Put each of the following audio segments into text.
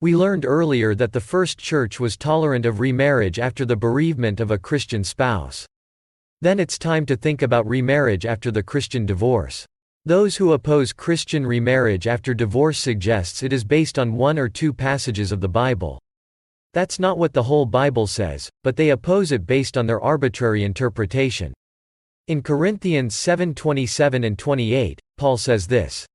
We learned earlier that the first church was tolerant of remarriage after the bereavement of a Christian spouse. Then it's time to think about remarriage after the Christian divorce. Those who oppose Christian remarriage after divorce suggests it is based on one or two passages of the Bible. That's not what the whole Bible says, but they oppose it based on their arbitrary interpretation. In Corinthians 7:27 and 28, Paul says this: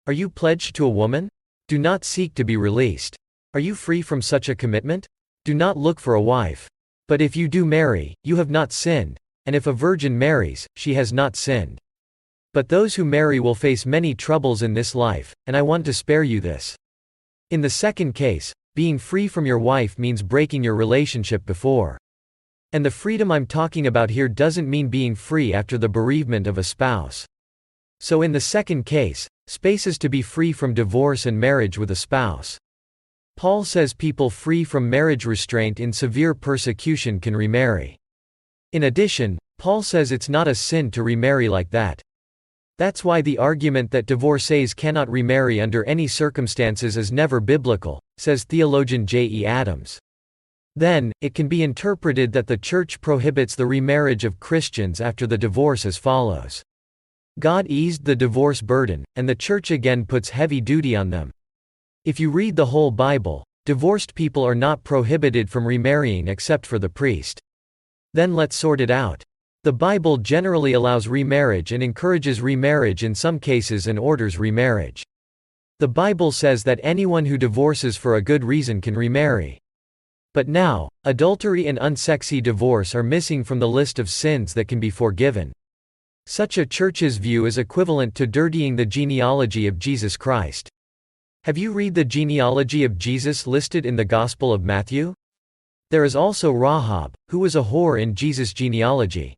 "Are you pledged to a woman? Do not seek to be released. Are you free from such a commitment? Do not look for a wife. But if you do marry, you have not sinned, and if a virgin marries, she has not sinned. But those who marry will face many troubles in this life, and I want to spare you this." In the second case, being free from your wife means breaking your relationship before. And the freedom I'm talking about here doesn't mean being free after the bereavement of a spouse. So in the second case, space is to be free from divorce and marriage with a spouse. Paul says people free from marriage restraint in severe persecution can remarry. In addition, Paul says it's not a sin to remarry like that. That's why the argument that divorcees cannot remarry under any circumstances is never biblical, says theologian J.E. Adams. Then, it can be interpreted that the church prohibits the remarriage of Christians after the divorce as follows. God eased the divorce burden, and the church again puts heavy duty on them. If you read the whole Bible, divorced people are not prohibited from remarrying except for the priest. Then let's sort it out. The Bible generally allows remarriage and encourages remarriage in some cases and orders remarriage. The Bible says that anyone who divorces for a good reason can remarry. But now, adultery and unsexy divorce are missing from the list of sins that can be forgiven. Such a church's view is equivalent to dirtying the genealogy of Jesus Christ. Have you read the genealogy of Jesus listed in the Gospel of Matthew? There is also Rahab, who was a whore in Jesus' genealogy.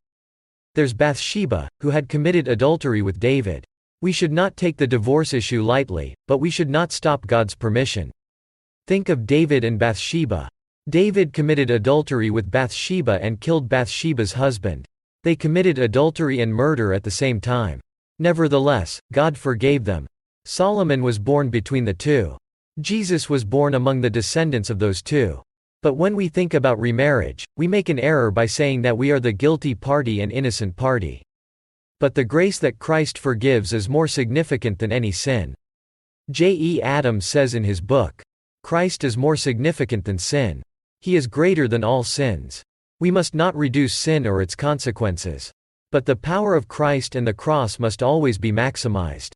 There's Bathsheba, who had committed adultery with David. We should not take the divorce issue lightly, but we should not stop God's permission. Think of David and Bathsheba. David committed adultery with Bathsheba and killed Bathsheba's husband. They committed adultery and murder at the same time. Nevertheless, God forgave them. Solomon was born between the two. Jesus was born among the descendants of those two. But when we think about remarriage, we make an error by saying that we are the guilty party and innocent party. But the grace that Christ forgives is more significant than any sin. J.E. Adams says in his book, "Christ is more significant than sin. He is greater than all sins. We must not reduce sin or its consequences. But the power of Christ and the cross must always be maximized."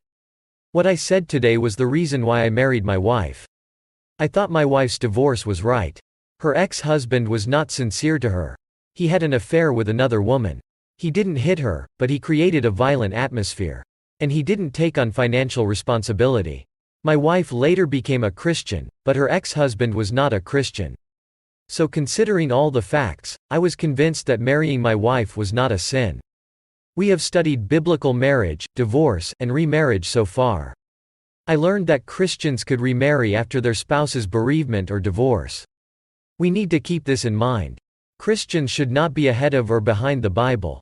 What I said today was the reason why I married my wife. I thought my wife's divorce was right. Her ex-husband was not sincere to her. He had an affair with another woman. He didn't hit her, but he created a violent atmosphere. And he didn't take on financial responsibility. My wife later became a Christian, but her ex-husband was not a Christian. So considering all the facts, I was convinced that marrying my wife was not a sin. We have studied biblical marriage, divorce, and remarriage so far. I learned that Christians could remarry after their spouse's bereavement or divorce. We need to keep this in mind. Christians should not be ahead of or behind the Bible.